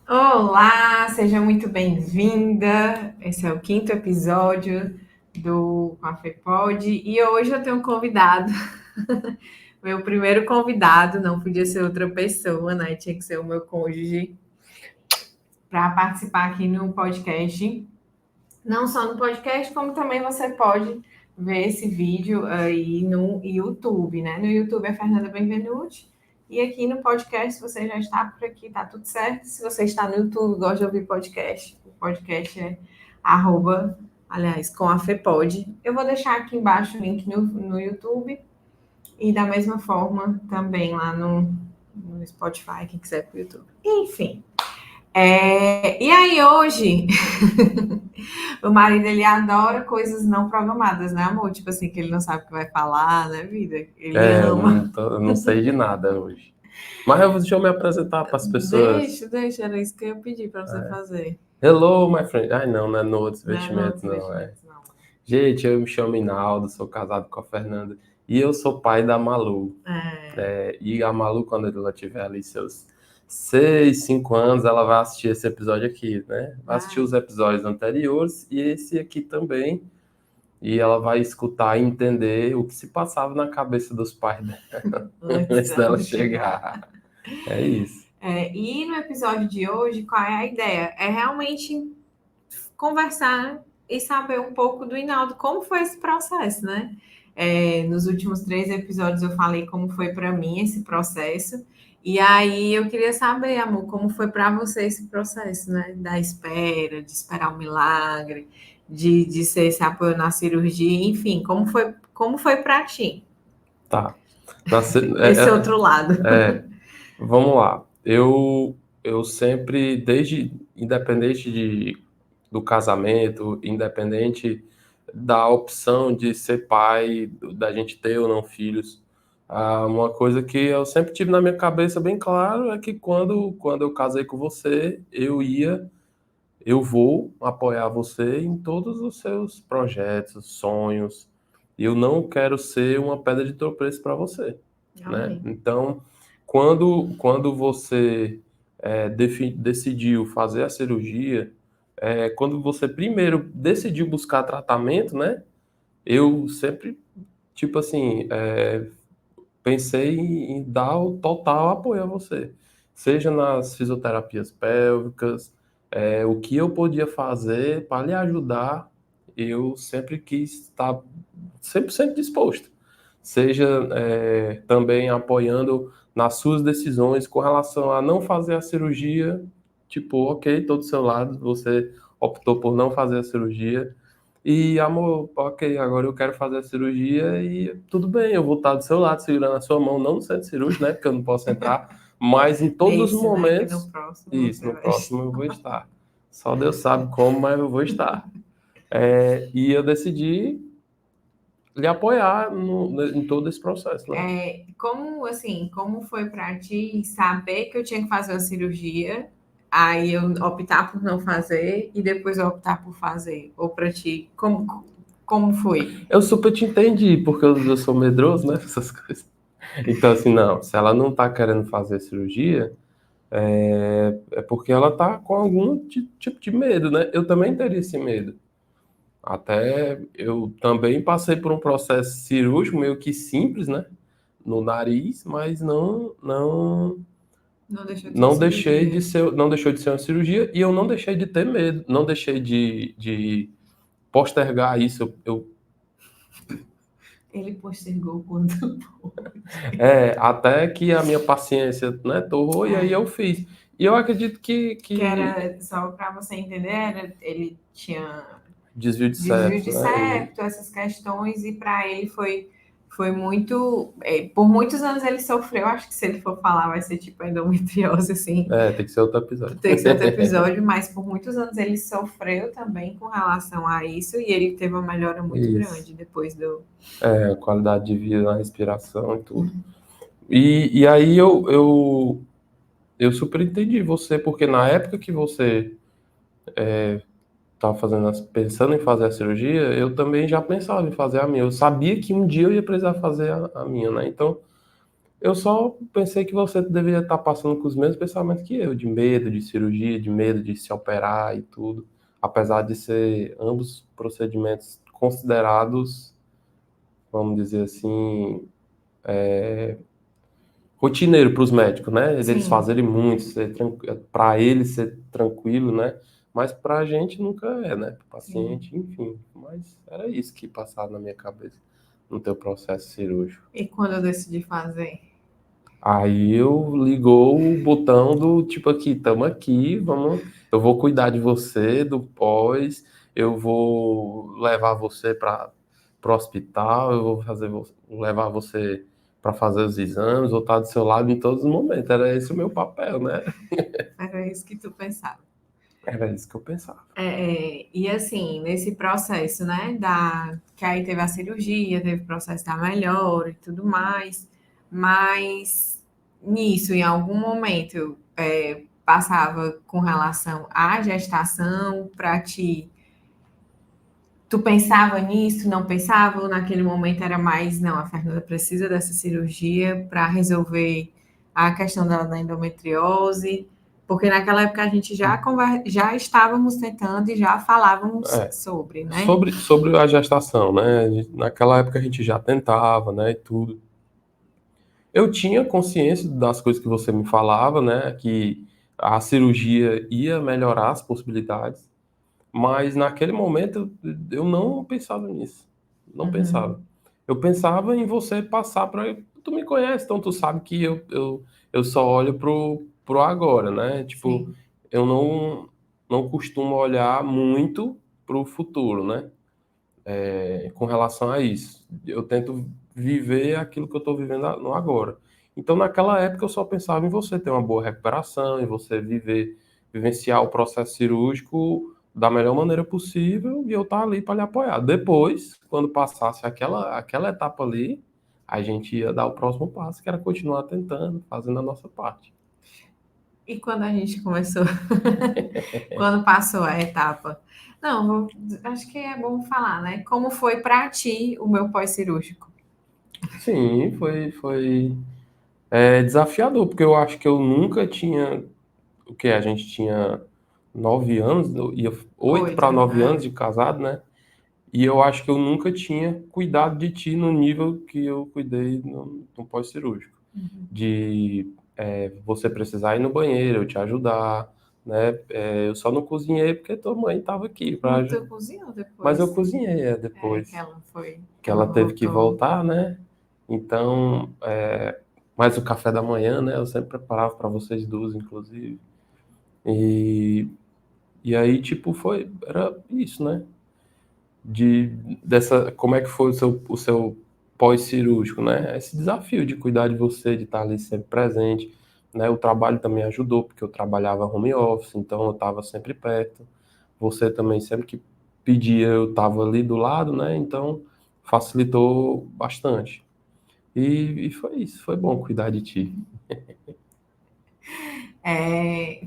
Olá, seja muito bem-vinda. Esse é o quinto episódio do Café Pod e hoje eu tenho um convidado, meu primeiro convidado, não podia ser outra pessoa, né? Tinha que ser o meu cônjuge para participar aqui no podcast. Não só no podcast, como também você pode ver esse vídeo aí no YouTube, né? No YouTube é Fernanda Benvenuti. E aqui no podcast, se você já está por aqui, tá tudo certo. Se você está no YouTube, gosta de ouvir podcast, o podcast é arroba, aliás, com a FEPOD. Eu vou deixar aqui embaixo o link no YouTube e da mesma forma também lá no Spotify, quem quiser pro YouTube. Enfim. E aí hoje o marido, ele adora coisas não programadas, né, amor? Tipo assim, que ele não sabe o que vai falar, né, vida? Ele ama. Eu não sei de nada hoje. Deixa eu me apresentar para as pessoas. Deixa, era isso que eu ia pedir para você É. fazer. Hello, my friend. Ai, não é no outros Não, investimentos, os não. investimentos não. Gente, eu me chamo Inaldo, sou casado com a Fernanda e eu sou pai da Malu. É, E a Malu, quando ela tiver ali seus 6, 5 anos, ela vai assistir esse episódio aqui, né? Vai assistir vai. os episódios anteriores e esse aqui também. E ela vai escutar e entender o que se passava na cabeça dos pais dela Antes antes dela dela chegar. chegar. É isso. E no episódio de hoje, qual é a ideia? É realmente conversar e saber um pouco do Hinaldo, como foi esse processo, né? Nos últimos 3 episódios eu falei como foi para mim esse processo. E aí eu queria saber, amor, como foi para você esse processo, né? Da espera, de esperar o milagre, de ser esse apoio na cirurgia, enfim, como foi para ti, Tá. Nasce- esse é, outro lado? Vamos lá. Eu sempre, independente do casamento, independente da opção de ser pai, da gente ter ou não filhos, uma coisa que eu sempre tive na minha cabeça bem claro é que quando eu casei com você, eu vou apoiar você em todos os seus projetos, sonhos. E eu não quero ser uma pedra de tropeço para você, né? Amém. Então, quando você decidiu fazer a cirurgia, quando você primeiro decidiu buscar tratamento, né? Eu sempre, tipo assim, pensei em dar o total apoio a você, seja nas fisioterapias pélvicas, o que eu podia fazer para lhe ajudar, eu sempre quis estar 100% disposto, seja também apoiando nas suas decisões com relação a não fazer a cirurgia, tipo, ok, estou do seu lado, você optou por não fazer a cirurgia, e, amor, ok, agora eu quero fazer a cirurgia e tudo bem, eu vou estar do seu lado, segurando a sua mão, não no centro cirúrgico, né? Porque eu não posso entrar, mas em todos os Pense, né, que no momentos, próximo isso, você no vai. próximo eu vou estar. Só Deus sabe como, mas eu vou estar. E eu decidi lhe apoiar em todo esse processo, né? Como assim, como foi para ti saber que eu tinha que fazer a cirurgia, aí eu optar por não fazer e depois eu optar por fazer? Ou para ti, como foi? Eu super te entendi, porque eu sou medroso, né? Essas coisas. Então, assim, não, se ela não tá querendo fazer cirurgia, é porque ela tá com algum tipo de medo, né? Eu também teria esse medo. Até eu também passei por um processo cirúrgico meio que simples, né? No nariz, mas Não deixou de ser uma não deixei de cirurgia. ser, não deixou de ser uma cirurgia e eu não deixei de ter medo, não deixei de postergar isso. Ele postergou quanto pôde. Até que a minha paciência, né, torrou e aí eu É, fiz. E eu acredito que que era, só para você entender, ele tinha desvio de desvio septo, de né? septo, essas questões, e para ele foi muito. Por muitos anos ele sofreu, acho que se ele for falar vai ser tipo endometriose, assim, Tem que ser outro episódio. tem que ser outro episódio, mas por muitos anos ele sofreu também com relação a isso, e ele teve uma melhora muito Isso. grande depois do. Qualidade de vida, na respiração e tudo. E aí eu super entendi você, porque na época que você estava pensando em fazer a cirurgia, eu também já pensava em fazer a minha. Eu sabia que um dia eu ia precisar fazer a minha, né? Então, Eu só pensei que você deveria estar passando com os mesmos pensamentos que eu, de medo de cirurgia, de medo de se operar e tudo, apesar de ser ambos procedimentos considerados, vamos dizer assim, rotineiro para os médicos, né? Eles Sim. fazerem muito, para eles ser tranquilo, né? Mas para a gente nunca é, né? Para o Sim. paciente, enfim. Mas era isso que passava na minha cabeça no teu processo cirúrgico. E quando eu decidi fazer? Aí eu ligou o botão do tipo aqui, tamo aqui, vamos, eu vou cuidar de você do pós, eu vou levar você para o hospital, eu vou levar você para fazer os exames, vou estar do seu lado em todos os momentos. Era esse o meu papel, né? Era isso que tu pensava. Era isso que eu pensava. E assim, nesse processo, né, que aí teve a cirurgia, teve o processo da melhora e tudo mais, mas nisso, em algum momento, passava com relação à gestação para ti, tu pensava nisso, não pensava, ou naquele momento era mais, não, a Fernanda precisa dessa cirurgia para resolver a questão da endometriose, porque naquela época a gente já estávamos tentando e já falávamos É, sobre, né? sobre a gestação, né? Naquela época a gente já tentava, né, e tudo. Eu tinha consciência das coisas que você me falava, né? Que a cirurgia ia melhorar as possibilidades, mas naquele momento eu não pensava nisso. Não pensava. Uhum, Eu pensava em você passar para. Tu me conhece, então tu sabe que eu só olho pro agora, né? Tipo, sim. eu não costumo olhar muito pro futuro, né? Com relação a isso. Eu tento viver aquilo que eu estou vivendo no agora. Então, naquela época, eu só pensava em você ter uma boa recuperação, em você vivenciar o processo cirúrgico da melhor maneira possível e eu estar ali para lhe apoiar. Depois, quando passasse aquela etapa ali, a gente ia dar o próximo passo, que era continuar tentando, fazendo a nossa parte. E quando a gente começou, quando passou a etapa? Não, acho que é bom falar, né? Como foi para ti o meu pós-cirúrgico? Sim, foi desafiador, porque eu acho que eu nunca tinha o que a gente tinha 9 anos, ia 8 para 9 anos É. de casado, né? E eu acho que eu nunca tinha cuidado de ti no nível que eu cuidei no pós-cirúrgico. De você precisar ir no banheiro, eu te ajudar, né? Eu só não cozinhei porque tua mãe estava aqui para Mas tu ajudar. cozinhou Mas eu depois. cozinhei Que depois ela foi, que que ela ela teve que voltou. voltar, né? Então, mas o café da manhã, né? Eu sempre preparava para vocês duas, inclusive. E E aí, tipo, era isso, né? De, como é que foi o seu pós-cirúrgico, né? Esse desafio de cuidar de você, de estar ali sempre presente, né? O trabalho também ajudou, porque eu trabalhava home office, então eu estava sempre perto. Você também, sempre que pedia, eu estava ali do lado, né? Então, facilitou bastante. E foi isso, foi bom cuidar de ti.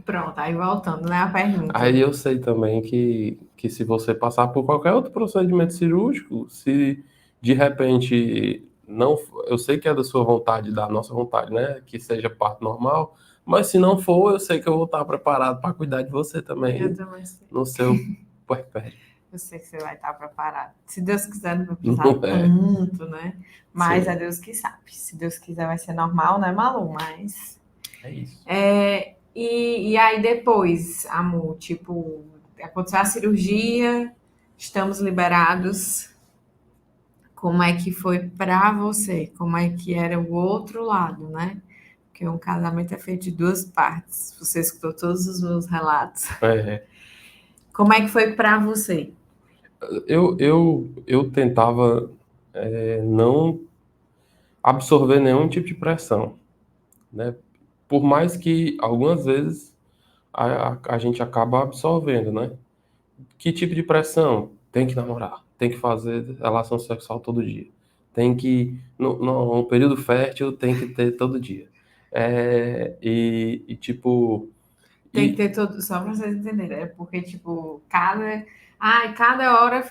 Pronto, aí voltando, né, a pergunta. Aí eu sei também que se você passar por qualquer outro procedimento cirúrgico, se de repente não, eu sei que é da sua vontade, da nossa vontade, né, que seja parto normal, mas se não for, eu sei que eu vou estar preparado para cuidar de você Eu também também sei. no seu puerpério. Eu sei que você vai estar preparado. Se Deus quiser, não vai precisar Não é? tanto, né? Mas é Sim, Deus que sabe. Se Deus quiser, vai ser normal, né, Malu? Mas. é isso. E aí depois, amor, tipo, aconteceu a cirurgia, estamos liberados. Como é que foi para você? Como é que era o outro lado, né? Porque um casamento é feito de duas partes. Você escutou todos os meus relatos. É, Como é que foi para você? eu tentava não absorver nenhum tipo de pressão, né? Por mais que algumas vezes a gente acaba absorvendo, né? Que tipo de pressão? Tem que namorar, tem que fazer relação sexual todo dia, tem que, no período fértil, tem que ter todo dia. Tipo, Tem que e, ter todo, só para vocês entenderem, é porque, tipo, cada hora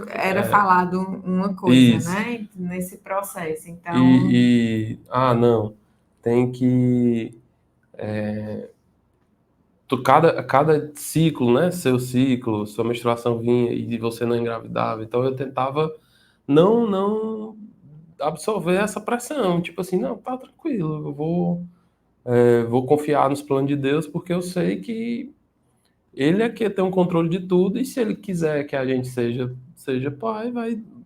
era é, falado uma coisa, isso. né? Nesse processo. Então, Não. tem que cada ciclo, né? Seu ciclo, sua menstruação vinha e você não engravidava. Então eu tentava não absorver essa pressão. Tipo assim, não, tá tranquilo, vou confiar nos planos de Deus, porque eu sei que Ele é que tem um controle de tudo, e se Ele quiser que a gente seja pai,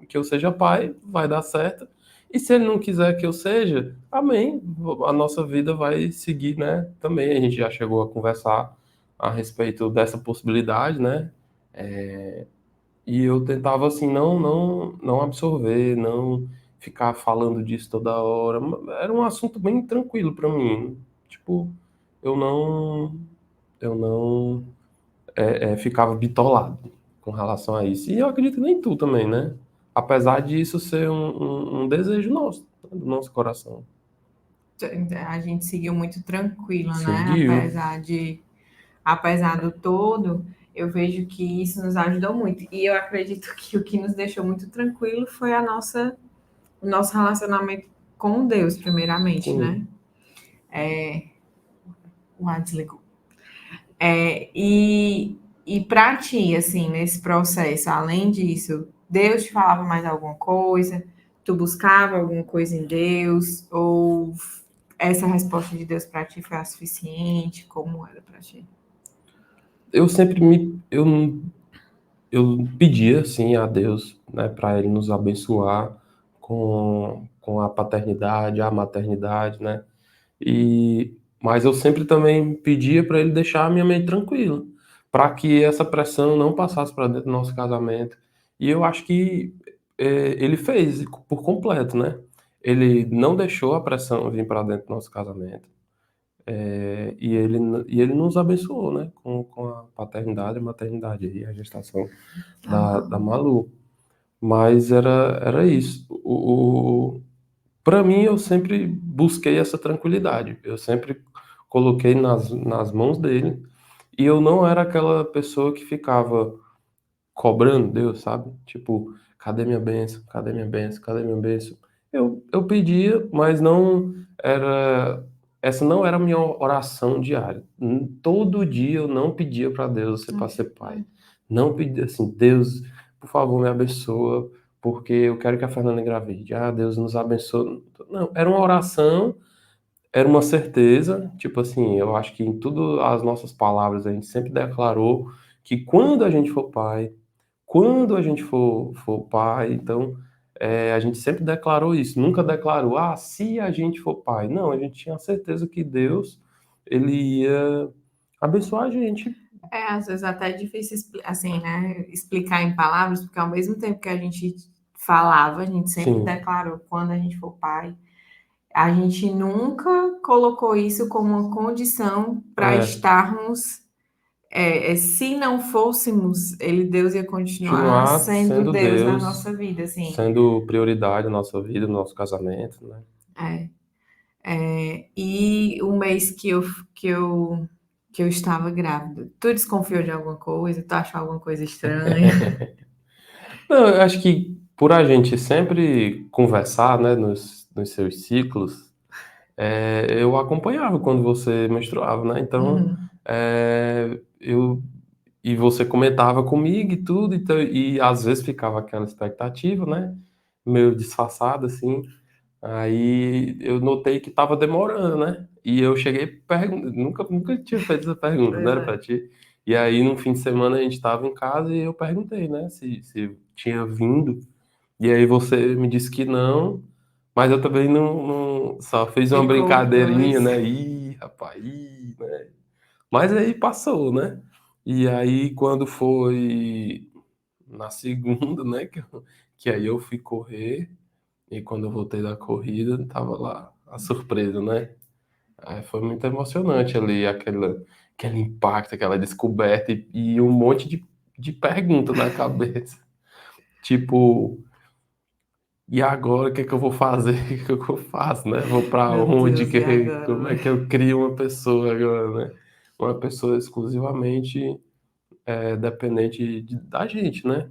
que eu seja pai, vai dar certo. E se Ele não quiser que eu seja, amém. A nossa vida vai seguir, né? Também a gente já chegou a conversar a respeito dessa possibilidade, né? E eu tentava assim não absorver, não ficar falando disso toda hora. Era um assunto bem tranquilo para mim. Tipo, eu não ficava bitolado com relação a isso. E eu acredito que nem tu também, né? Apesar disso ser um desejo nosso, né? Do nosso coração. A gente seguiu muito tranquilo, né? Seguiu. Apesar do todo, eu vejo que isso nos ajudou muito. E eu acredito que o que nos deixou muito tranquilo foi o nosso relacionamento com Deus, primeiramente, né? Sim. O ar desligou. E para ti, assim, nesse processo, além disso, Deus te falava mais alguma coisa? Tu buscava alguma coisa em Deus? Ou essa resposta de Deus para ti foi a suficiente? Como era para ti? Eu sempre eu pedia assim a Deus, né, para Ele nos abençoar com a paternidade, a maternidade, né? Mas eu sempre também pedia para Ele deixar a minha mente tranquila, para que essa pressão não passasse para dentro do nosso casamento. E eu acho que Ele fez por completo, né? Ele não deixou a pressão vir para dentro do nosso casamento. E ele nos abençoou, né? Com a paternidade e maternidade e a gestação da Amém. Malu. Mas era isso. Para mim, eu sempre busquei essa tranquilidade. Eu sempre coloquei nas mãos dele. E eu não era aquela pessoa que ficava cobrando Deus, sabe? Tipo, cadê minha bênção? Cadê minha bênção? Cadê minha bênção? Eu pedia, mas não era. Essa não era a minha oração diária. Todo dia eu não pedia para Deus ser para ser pai. Não pedia assim, Deus, por favor, me abençoa, porque eu quero que a Fernanda engravide. Ah, Deus nos abençoe. Não, era uma oração, era uma certeza. Tipo assim, eu acho que em tudo as nossas palavras a gente sempre declarou que quando a gente for pai, então a gente sempre declarou isso, nunca declarou, se a gente for pai. Não, a gente tinha certeza que Deus, ele ia abençoar a gente. Às vezes até é difícil, assim, né, explicar em palavras, porque ao mesmo tempo que a gente falava, a gente sempre Sim, declarou quando a gente for pai. A gente nunca colocou isso como uma condição para é, estarmos. Se não fôssemos, Deus ia continuar continuar sendo sendo Deus na Deus, nossa vida, assim. sendo prioridade na nossa vida, no nosso casamento, né? É. E o mês que eu estava grávida, tu desconfiou de alguma coisa? Tu achou alguma coisa estranha? Não, eu acho que por a gente sempre conversar, né, nos seus ciclos, eu acompanhava quando você menstruava, né? Então, Uhum. e você comentava comigo e tudo, então, e às vezes ficava aquela expectativa, né? Meio disfarçada, assim. Aí eu notei que tava demorando, né? E eu cheguei perguntando, nunca tinha feito essa pergunta, não Pois era é. pra ti? E aí no fim de semana a gente tava em casa e eu perguntei, né, se tinha vindo. E aí você me disse que não, mas eu também só fiz uma Ficou, brincadeirinha, pois. né? Ih, rapaz, ih, né? Mas aí passou, né? E aí quando foi na segunda, né, que aí eu fui correr, e quando eu voltei da corrida, tava lá a surpresa, né? Aí foi muito emocionante ali, aquele impacto, aquela descoberta e um monte de perguntas na cabeça. Tipo, e agora o que é que eu vou fazer? O que é que eu faço, né? Vou pra Meu onde? Deus, e agora, Como é né? que eu crio uma pessoa agora, né? Uma pessoa exclusivamente dependente da gente, né?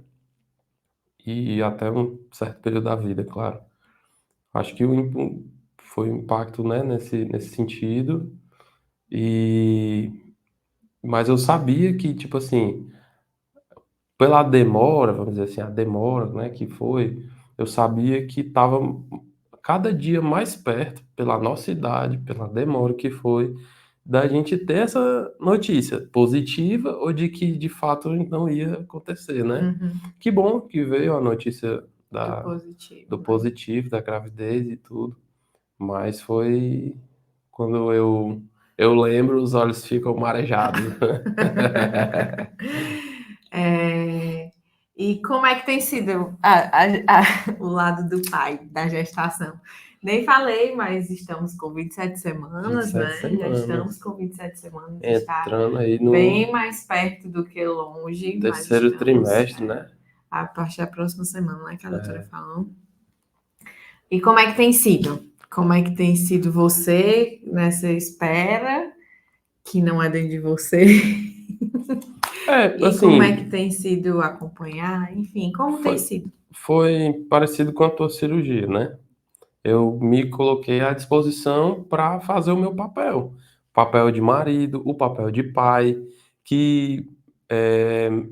E até um certo período da vida, claro. Acho que foi um impacto, né, nesse sentido. E mas eu sabia que, tipo assim, pela demora, vamos dizer assim, a demora, né, que foi, eu sabia que estava cada dia mais perto, pela nossa idade, pela demora que foi, da gente ter essa notícia positiva ou de que de fato não ia acontecer, né? Uhum. Que bom que veio a notícia Do da, positivo, do né? positivo, da gravidez e tudo, mas foi quando eu lembro, os olhos ficam marejados. É, e como é que tem sido o lado do pai, da gestação? Nem falei, mas estamos com 27 semanas, 27 né? Já estamos semanas. com 27 semanas, está Entrando aí no bem mais perto do que longe, mas terceiro estamos trimestre, né? a partir da próxima semana, né, que a doutora É, falou. E como é que tem sido? Como é que tem sido você nessa espera, que não é dentro de você? E como é que assim, tem sido acompanhar? Enfim, como tem foi, sido? foi parecido com a tua cirurgia, né? Eu me coloquei à disposição para fazer o meu papel. O papel de marido, o papel de pai, que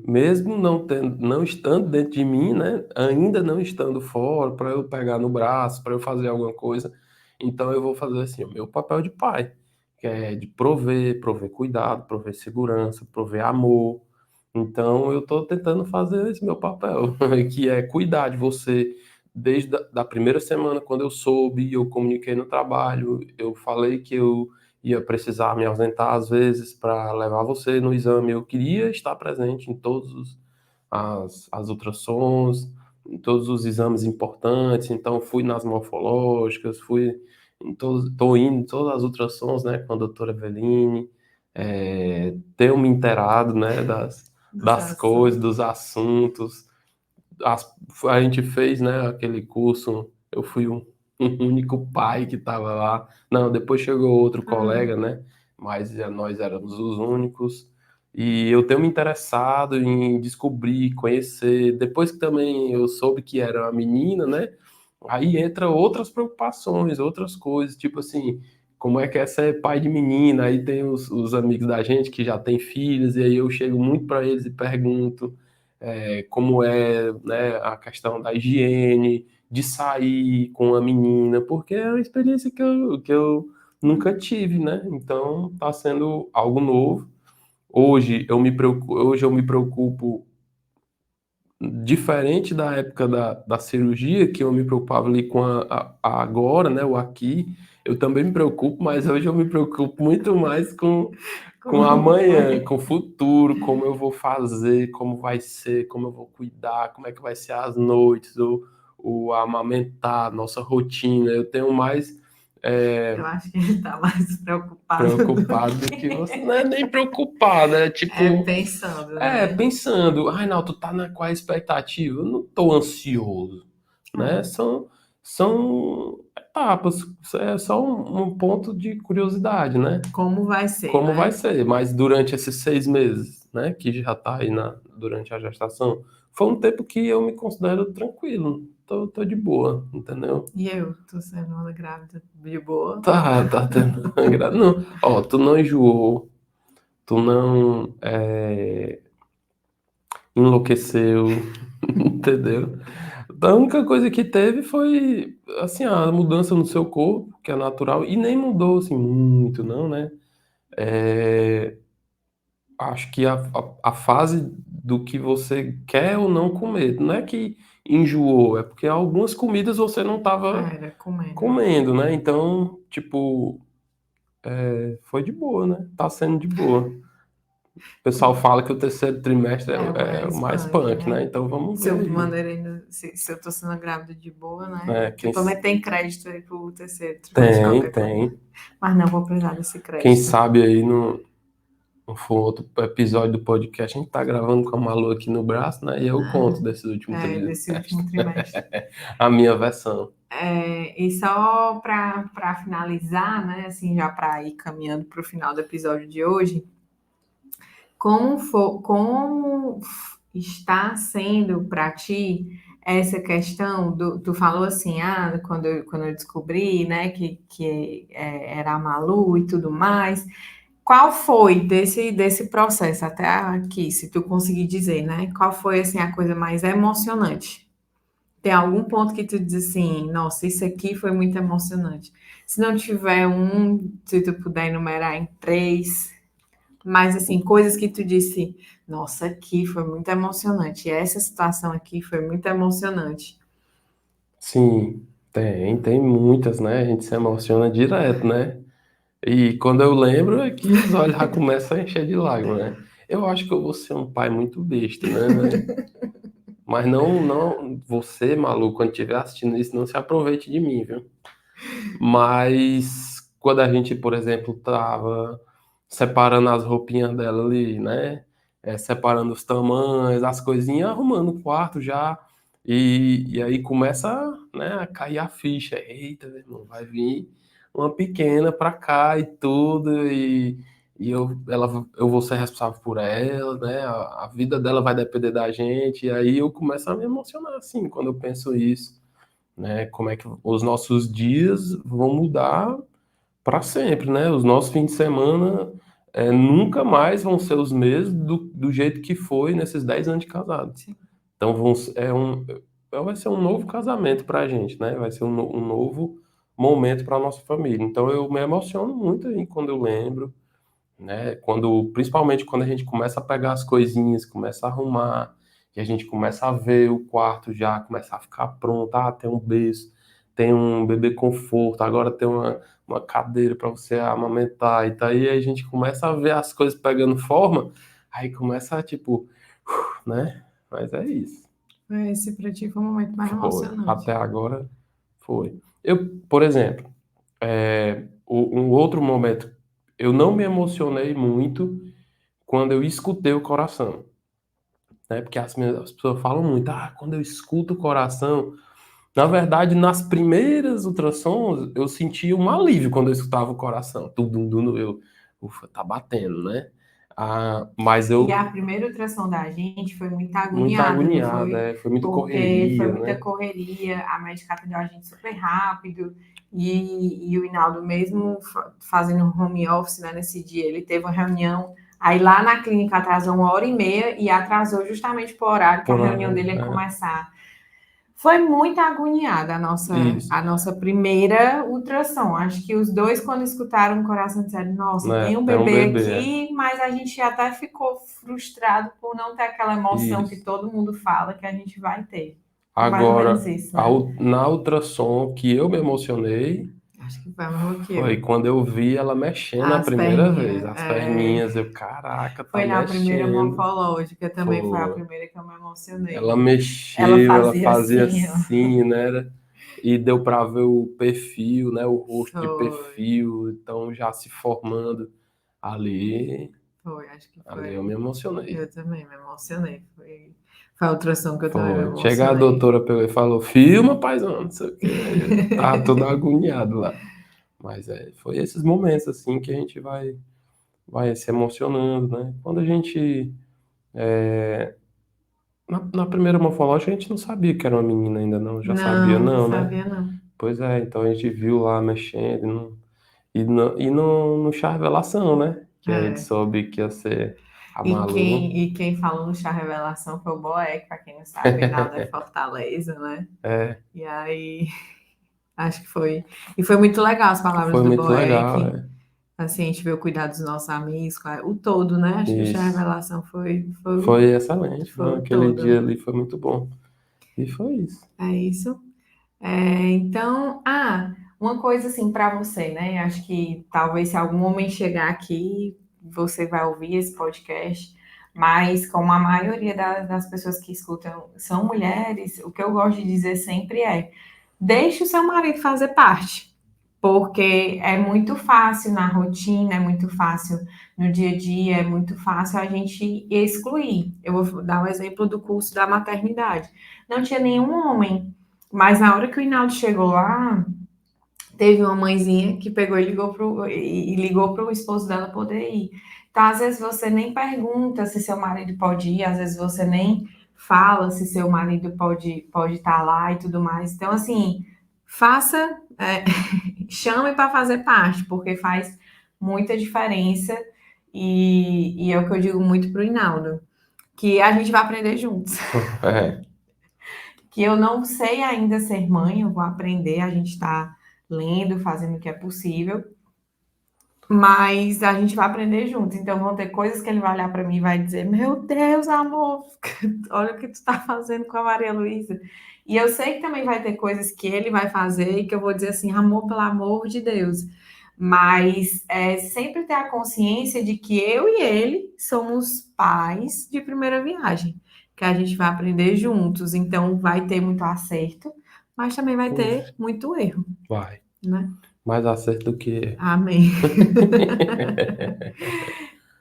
mesmo não estando dentro de mim, né? Ainda não estando fora, para eu pegar no braço, para eu fazer alguma coisa. Então eu vou fazer assim, o meu papel de pai, que é de prover cuidado, prover segurança, prover amor. Então eu estou tentando fazer esse meu papel, que é cuidar de você desde da primeira semana, quando eu soube, eu comuniquei no trabalho, eu falei que eu ia precisar me ausentar às vezes para levar você no exame. Eu queria estar presente em todos as ultrassons, em todos os exames importantes. Então, fui nas morfológicas, fui em todos, estou indo em todas as ultrassons, né, com a doutora Eveline, tenho me inteirado, né, Dos das coisas, assuntos. dos assuntos. A gente fez, né, aquele curso, eu fui um único pai que estava lá. Não, depois chegou outro Ah, colega, né? Mas nós éramos os únicos. E eu tenho me interessado em descobrir, conhecer. Depois que também eu soube que era uma menina, né? Aí entra outras preocupações, outras coisas, tipo assim, como é que é ser pai de menina? Aí tem os amigos da gente que já têm filhos, e aí eu chego muito para eles e pergunto como é, né, a questão da higiene, de sair com a menina, porque é uma experiência que eu nunca tive, né? Então está sendo algo novo. Hoje eu me preocupo diferente da época da cirurgia, que eu me preocupava ali com a agora, né, o aqui. Eu também me preocupo, mas hoje eu me preocupo muito mais com como amanhã, foi? com o futuro, como eu vou fazer, como vai ser, como eu vou cuidar, como é que vai ser as noites, o amamentar, nossa rotina. Eu tenho mais Eu acho que ele está mais preocupado do preocupado do que você. Não é nem preocupado, é tipo, pensando, né? pensando, ai, não, tu tá qual é a expectativa? Eu não tô ansioso, né? É, São etapas, é só um ponto de curiosidade, né? como vai ser, Como vai né? ser, mas durante esses 6 meses, né, que já tá aí durante a gestação, foi um tempo que eu me considero tranquilo, tô de boa, entendeu? E eu tô sendo uma grávida de boa. Tá tendo não, ó, tu não enjoou, tu não enlouqueceu, entendeu? A única coisa que teve foi, assim, a mudança no seu corpo, que é natural, e nem mudou, assim, muito, não, né? É, acho que a fase do que você quer ou não comer, não é que enjoou, é porque algumas comidas você não estava Era comendo. comendo, né? Então, tipo, foi de boa, né? Tá sendo de boa. O pessoal fala que o terceiro trimestre É o é o mais mais punk, punk, né? né? Então vamos Se ver eu aí. mandarei, se eu tô sendo grávida de boa, né? É, Que pelo menos tem crédito aí pro terceiro trimestre, tem, qualquer coisa. tem. Mas não vou precisar desse Quem crédito. sabe aí não for outro episódio do podcast, a gente tá gravando com a Malu aqui no braço, né? E eu conto desse último É, desse trimestre. último trimestre. A minha versão. E só para finalizar, né? Assim, já para ir caminhando para o final do episódio de hoje, como está sendo para ti essa questão tu falou assim, quando eu descobri, né, era a Malu e tudo mais. Qual foi desse processo até aqui, se tu conseguir dizer, né? Qual foi assim a coisa mais emocionante? Tem algum ponto que tu diz assim, nossa, isso aqui foi muito emocionante. Se não tiver um, se tu puder enumerar em três, mas assim, coisas que tu disse, nossa, aqui foi muito emocionante. Essa situação aqui foi muito emocionante. Sim, tem muitas, né? A gente se emociona direto, né? E quando eu lembro é que os olhos já começam a encher de lágrimas, né? Eu acho que eu vou ser um pai muito besta, né? Mas não, você, maluco, quando estiver assistindo isso, não se aproveite de mim, viu? Mas quando a gente, por exemplo, tava separando as roupinhas dela ali, né? Separando os tamanhos, as coisinhas, arrumando o quarto já. E aí começa, né, a cair a ficha. Eita, meu irmão, vai vir uma pequena pra cá e tudo. Eu vou ser responsável por ela, né? A vida dela vai depender da gente. E aí eu começo a me emocionar, assim, quando eu penso isso, né? Como é que os nossos dias vão mudar para sempre, né? Os nossos fins de semana nunca mais vão ser os mesmos do jeito que foi nesses 10 anos de casado. Sim. Então vai ser um novo casamento para a gente, né? Vai ser um novo momento para a nossa família. Então eu me emociono muito aí quando eu lembro, né? Principalmente quando a gente começa a pegar as coisinhas, começa a arrumar, e a gente começa a ver o quarto já, começa a ficar pronto, tem um berço, tem um bebê conforto, agora tem uma cadeira para você amamentar, e daí a gente começa a ver as coisas pegando forma, aí começa a tipo, né? Mas é isso. Esse pra ti foi o momento mais Foi. Até emocionante. agora foi. Por exemplo, um outro momento, eu não me emocionei muito quando eu escutei o coração, né? Porque as pessoas falam muito, quando eu escuto o coração. Na verdade, nas primeiras ultrassons, eu sentia um alívio quando eu escutava o coração. Tudo, ufa, tá batendo, né? Mas E eu, a primeira ultrassom da gente foi muito muito agoniada, não agoniado, foi? foi muita Porque foi correria, muita né? correria, a médica atendeu a gente super rápido, e o Hinaldo, mesmo fazendo home office, né, nesse dia, ele teve uma reunião, aí lá na clínica atrasou 1h30 e atrasou justamente para o horário que a Por, reunião dele ia é, começar. Foi muito agoniada isso, a nossa primeira ultrassom. Acho que os dois, quando escutaram o coração, disseram: Nossa, né? tem um Tem um bebê bebê, aqui, mas a gente até ficou frustrado por não ter aquela emoção que isso. todo mundo fala que a gente vai ter. Foi mais ou menos Agora, isso, né? na ultrassom que eu me emocionei, Acho que foi a mesma que foi eu. quando eu vi ela mexendo a As primeira vez, perninhas. as perninhas, eu, caraca, tá Foi na primeira mexendo. morfológica também, foi a Foi. primeira que eu me emocionei. Ela Ela mexeu, ela fazia fazia assim, ó. assim, né? E deu para ver o perfil, né? O rosto de Foi, perfil, então já se formando ali, foi, acho que ali eu foi. me emocionei. Eu também me emocionei. Foi a ultrassom que eu também me Foi. Chegar a emocionei. doutora pegou e falou: filma, paizão, não sei o quê. Aí eu tava todo agoniado lá. Mas foi esses momentos assim que a gente vai se emocionando, né? Quando a gente. Na primeira morfológica a gente não sabia que era uma menina ainda, não. Já sabia, Não, não não, né? sabia não. Pois é, então a gente viu lá mexendo e no chá revelação, né? Que a gente É. soube que ia ser a E Malu. quem falou no Chá Revelação foi o Boeck, para quem não sabe, o Hinaldo é Fortaleza, né? É, E aí, acho que foi. E foi muito legal as palavras foi do muito legal, Boeck. Assim, a gente viu o cuidado dos nossos amigos, o todo, né? Acho que o Chá Isso. Revelação Foi excelente, foi não, o aquele dia todo. ali foi muito bom. E foi isso. É isso. Então, uma coisa assim para você, né? Acho que talvez se algum homem chegar aqui, você vai ouvir esse podcast, mas como a maioria das pessoas que escutam são mulheres, o que eu gosto de dizer sempre é: deixe o seu marido fazer parte, porque é muito fácil na rotina, é muito fácil no dia a dia, é muito fácil a gente excluir. Eu vou dar o exemplo do curso da maternidade. Não tinha nenhum homem, mas na hora que o Hinaldo chegou lá, teve uma mãezinha que pegou e ligou para o esposo dela poder ir. Então, às vezes você nem pergunta se seu marido pode ir, às vezes você nem fala se seu marido pode estar lá e tudo mais. Então, assim, faça, chame para fazer parte, porque faz muita diferença. E é o que eu digo muito pro Hinaldo, que a gente vai aprender juntos. É, Que eu não sei ainda ser mãe, eu vou aprender, a gente está lendo, fazendo o que é possível, mas a gente vai aprender juntos. Então vão ter coisas que ele vai olhar para mim e vai dizer: Meu Deus, amor, olha o que tu está fazendo com a Maria Luísa. E eu sei que também vai ter coisas que ele vai fazer e que eu vou dizer assim: Amor, pelo amor de Deus. Mas sempre ter a consciência de que eu e ele somos pais de primeira viagem, que a gente vai aprender juntos. Então vai ter muito acerto, mas também vai ter muito erro, vai. né? Mais acerto do que. Amém.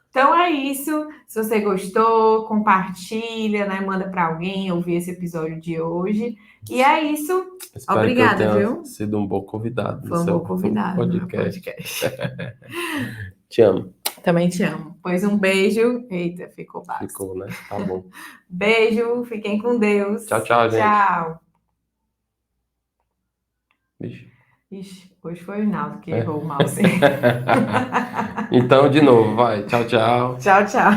Então é isso. Se você gostou, compartilha, né? Manda para alguém ouvir esse episódio de hoje. E é isso. Espero que eu Obrigada, tenha viu? sido um bom convidado no Foi um bom seu convidado no meu podcast. podcast. Te amo. Também te amo. Pois um beijo. Eita, ficou baixo. Ficou, né? Tá bom. Beijo, fiquem com Deus. Tchau, tchau, gente. Tchau. Vixe. Ixi, hoje foi o Hinaldo que errou o mouse. Então, de novo, vai. Tchau, tchau. Tchau, tchau.